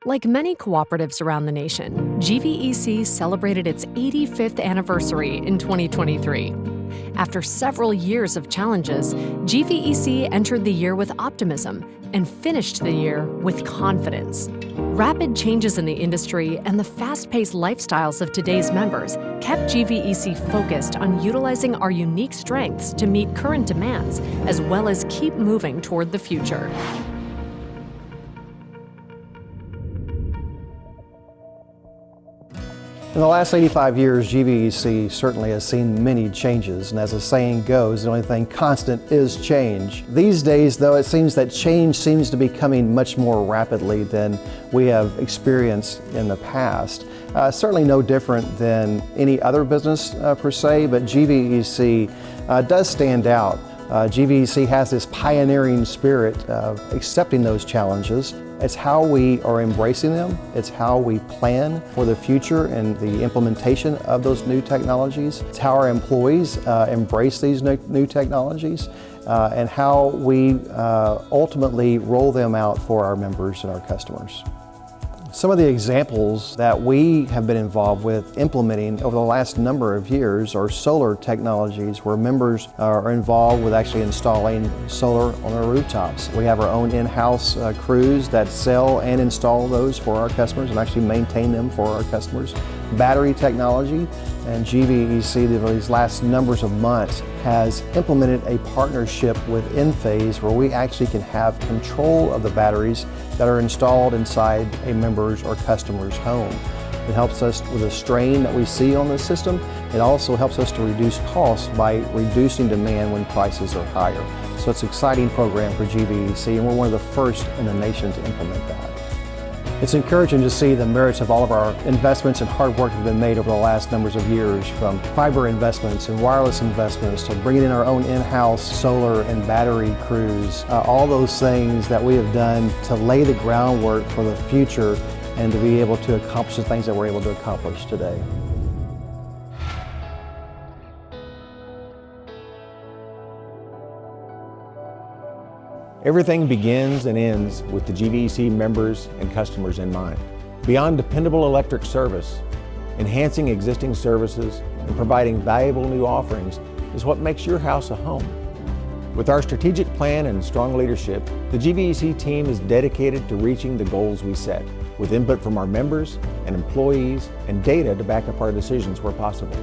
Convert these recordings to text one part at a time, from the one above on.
Like many cooperatives around the nation, GVEC celebrated its 85th anniversary in 2023. After several years of challenges, GVEC entered the year with optimism and finished the year with confidence. Rapid changes in the industry and the fast-paced lifestyles of today's members kept GVEC focused on utilizing our unique strengths to meet current demands, as well as keep moving toward the future. In the last 85 years, GVEC certainly has seen many changes, and as the saying goes, the only thing constant is change. These days, though, it seems that change seems to be coming much more rapidly than we have experienced in the past. Certainly no different than any other business per se, but GVEC does stand out. GVEC has this pioneering spirit of accepting those challenges. It's how we are embracing them. It's how we plan for the future and the implementation of those new technologies. It's how our employees embrace these new technologies and how we ultimately roll them out for our members and our customers. Some of the examples that we have been involved with implementing over the last number of years are solar technologies where members are involved with actually installing solar on their rooftops. We have our own in-house crews that sell and install those for our customers and actually maintain them for our customers. Battery technology, and GVEC these last numbers of months has implemented a partnership with Enphase where we actually can have control of the batteries that are installed inside a member's or customer's home. It helps us with the strain that we see on the system. It also helps us to reduce costs by reducing demand when prices are higher. So it's an exciting program for GVEC, and we're one of the first in the nation to implement that. It's encouraging to see the merits of all of our investments and hard work that have been made over the last numbers of years, from fiber investments and wireless investments to bringing in our own in-house solar and battery crews, all those things that we have done to lay the groundwork for the future and to be able to accomplish the things that we're able to accomplish today. Everything begins and ends with the GVEC members and customers in mind. Beyond dependable electric service, enhancing existing services and providing valuable new offerings is what makes your house a home. With our strategic plan and strong leadership, the GVEC team is dedicated to reaching the goals we set, with input from our members and employees and data to back up our decisions where possible.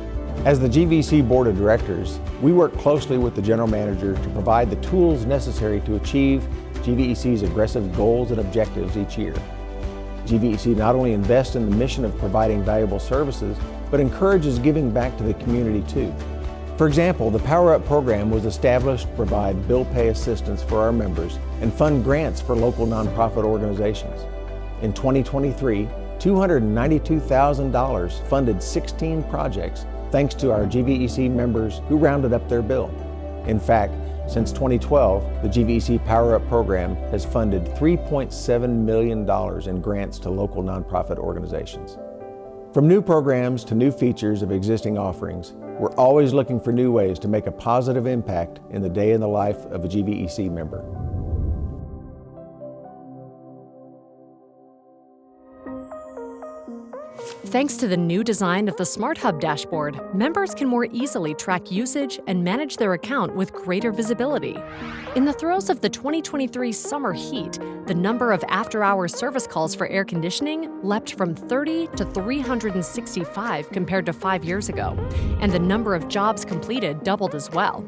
As the GVEC Board of Directors, we work closely with the General Manager to provide the tools necessary to achieve GVEC's aggressive goals and objectives each year. GVEC not only invests in the mission of providing valuable services, but encourages giving back to the community too. For example, the Power Up program was established to provide bill pay assistance for our members and fund grants for local nonprofit organizations. In 2023, $292,000 funded 16 projects thanks to our GVEC members who rounded up their bill. In fact, since 2012, the GVEC Power Up program has funded $3.7 million in grants to local nonprofit organizations. From new programs to new features of existing offerings, we're always looking for new ways to make a positive impact in the day in the life of a GVEC member. Thanks to the new design of the Smart Hub dashboard, members can more easily track usage and manage their account with greater visibility. In the throes of the 2023 summer heat, the number of after-hours service calls for air conditioning leapt from 30 to 365 compared to 5 years ago, and the number of jobs completed doubled as well.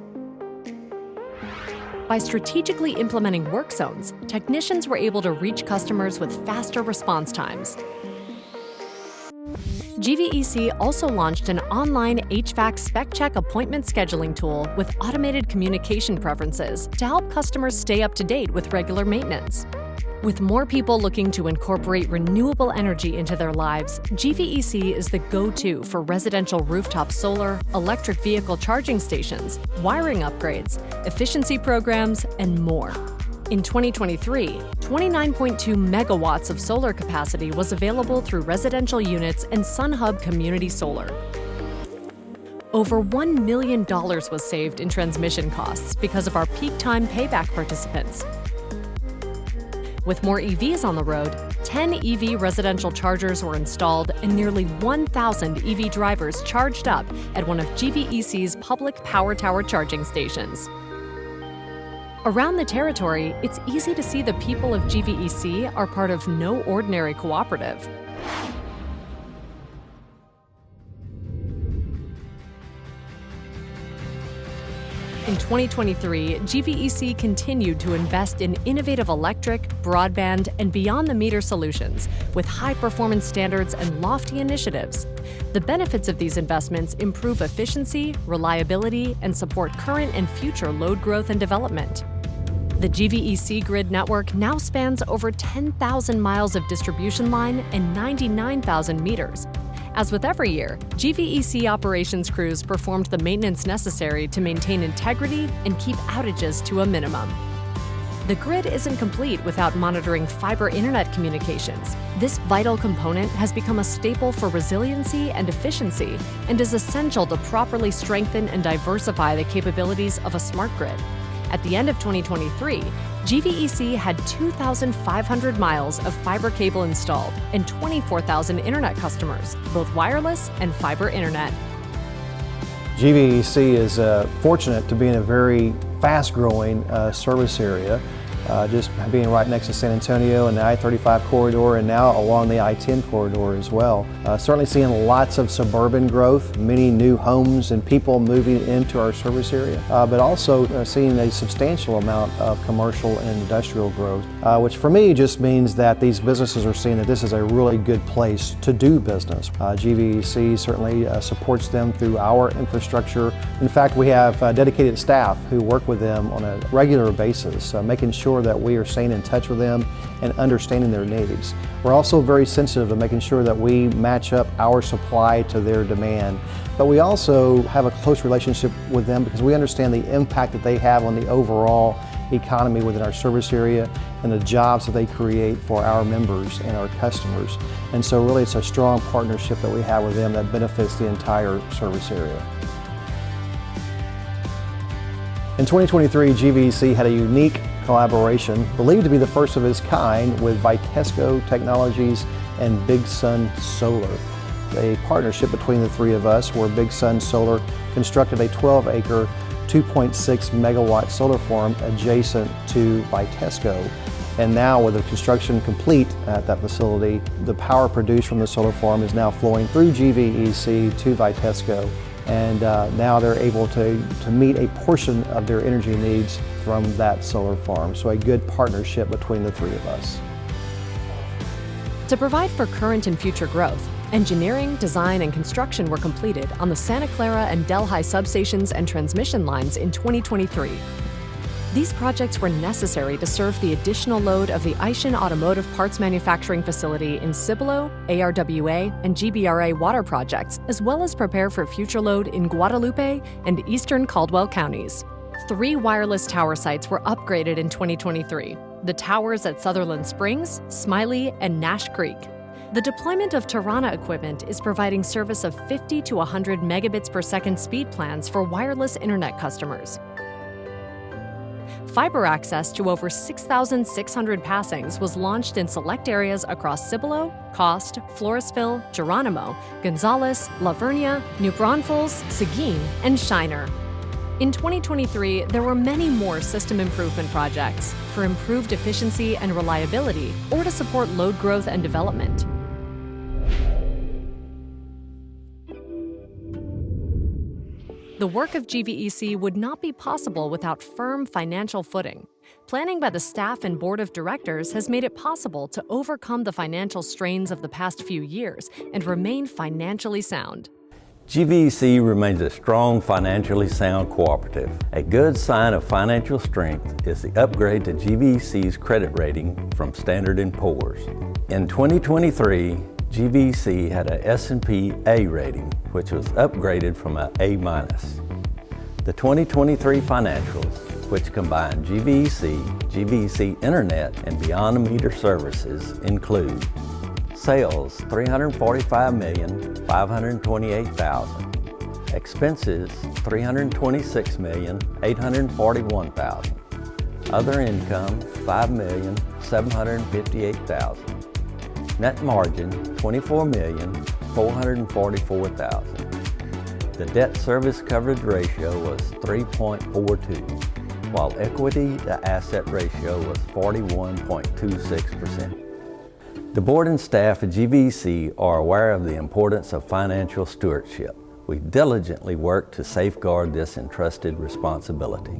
By strategically implementing work zones, technicians were able to reach customers with faster response times. GVEC also launched an online HVAC spec check appointment scheduling tool with automated communication preferences to help customers stay up to date with regular maintenance. With more people looking to incorporate renewable energy into their lives, GVEC is the go-to for residential rooftop solar, electric vehicle charging stations, wiring upgrades, efficiency programs, and more. In 2023, 29.2 megawatts of solar capacity was available through residential units and SunHub Community Solar. Over $1 million was saved in transmission costs because of our peak time payback participants. With more EVs on the road, 10 EV residential chargers were installed and nearly 1,000 EV drivers charged up at one of GVEC's public power tower charging stations. Around the territory, it's easy to see the people of GVEC are part of no ordinary cooperative. In 2023, GVEC continued to invest in innovative electric, broadband, and beyond-the-meter solutions with high-performance standards and lofty initiatives. The benefits of these investments improve efficiency, reliability, and support current and future load growth and development. The GVEC grid network now spans over 10,000 miles of distribution line and 99,000 meters. As with every year, GVEC operations crews performed the maintenance necessary to maintain integrity and keep outages to a minimum. The grid isn't complete without monitoring fiber internet communications. This vital component has become a staple for resiliency and efficiency and is essential to properly strengthen and diversify the capabilities of a smart grid. At the end of 2023, GVEC had 2,500 miles of fiber cable installed and 24,000 internet customers, both wireless and fiber internet. GVEC is fortunate to be in a very fast-growing service area, just being right next to San Antonio and the I-35 corridor, and now along the I-10 corridor as well. Certainly seeing lots of suburban growth, many new homes and people moving into our service area, but also seeing a substantial amount of commercial and industrial growth, which for me just means that these businesses are seeing that this is a really good place to do business. GVEC certainly supports them through our infrastructure. In fact, we have dedicated staff who work with them on a regular basis, making sure that we are staying in touch with them and understanding their needs. We're also very sensitive to making sure that we match up our supply to their demand. But we also have a close relationship with them because we understand the impact that they have on the overall economy within our service area and the jobs that they create for our members and our customers. And so really it's a strong partnership that we have with them that benefits the entire service area. In 2023, GVEC had a unique collaboration, believed to be the first of its kind, with Vitesco Technologies and Big Sun Solar. A partnership between the three of us where Big Sun Solar constructed a 12-acre, 2.6 megawatt solar farm adjacent to Vitesco. And now with the construction complete at that facility, the power produced from the solar farm is now flowing through GVEC to Vitesco. And now they're able to meet a portion of their energy needs from that solar farm. So a good partnership between the three of us. To provide for current and future growth, engineering, design, and construction were completed on the Santa Clara and Delhi substations and transmission lines in 2023. These projects were necessary to serve the additional load of the Aishin Automotive Parts Manufacturing Facility in Cibolo, ARWA, and GBRA water projects, as well as prepare for future load in Guadalupe and eastern Caldwell counties. 3 wireless tower sites were upgraded in 2023. The towers at Sutherland Springs, Smiley, and Nash Creek. The deployment of Tirana equipment is providing service of 50 to 100 megabits per second speed plans for wireless internet customers. Fiber access to over 6,600 passings was launched in select areas across Cibolo, Cost, Floresville, Geronimo, Gonzales, La Vernia, New Braunfels, Seguin, and Shiner. In 2023, there were many more system improvement projects for improved efficiency and reliability or to support load growth and development. The work of GVEC would not be possible without firm financial footing. Planning by the staff and board of directors has made it possible to overcome the financial strains of the past few years and remain financially sound. GVEC remains a strong, financially sound cooperative. A good sign of financial strength is the upgrade to GVEC's credit rating from Standard & Poor's. In 2023, GVEC had a S&P A rating, which was upgraded from an A-. The 2023 financials, which combine GVEC, GVEC Internet, and Beyond the Meter services include sales $345,528,000, expenses $326,841,000, other income $5,758,000. Net margin, $24,444,000. The debt service coverage ratio was 3.42, while equity to asset ratio was 41.26%. The board and staff at GVEC are aware of the importance of financial stewardship. We diligently work to safeguard this entrusted responsibility.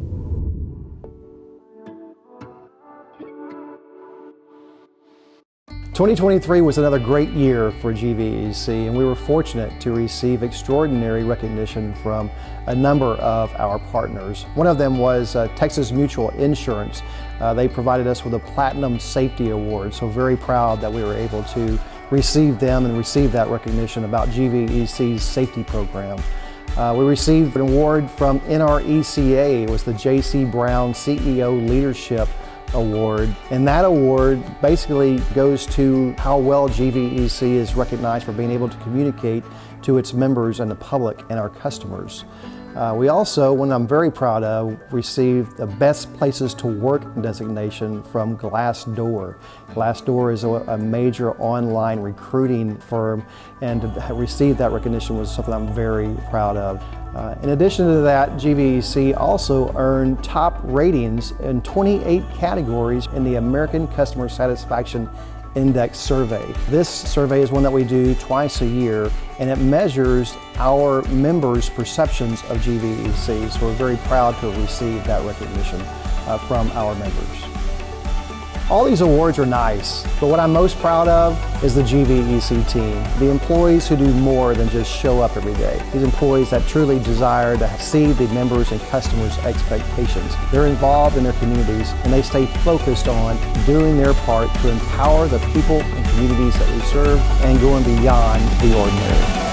"2023 was another great year for GVEC, and we were fortunate to receive extraordinary recognition from a number of our partners. One of them was Texas Mutual Insurance. They provided us with a Platinum Safety Award, so very proud that we were able to receive them and receive that recognition about GVEC's safety program. We received an award from NRECA. It was the J.C. Brown CEO Leadership Award, and that award basically goes to how well GVEC is recognized for being able to communicate to its members and the public and our customers. We also, one I'm very proud of, received the Best Places to Work designation from Glassdoor. Glassdoor is a major online recruiting firm, and to receive that recognition was something I'm very proud of. In addition to that, GVEC also earned top ratings in 28 categories in the American Customer Satisfaction Index survey. This survey is one that we do twice a year, and it measures our members' perceptions of GVEC, so we're very proud to have received that recognition from our members. All these awards are nice, but what I'm most proud of is the GVEC team, the employees who do more than just show up every day. These employees that truly desire to exceed the members' and customers' expectations. They're involved in their communities, and they stay focused on doing their part to empower the people and communities that we serve and going beyond the ordinary.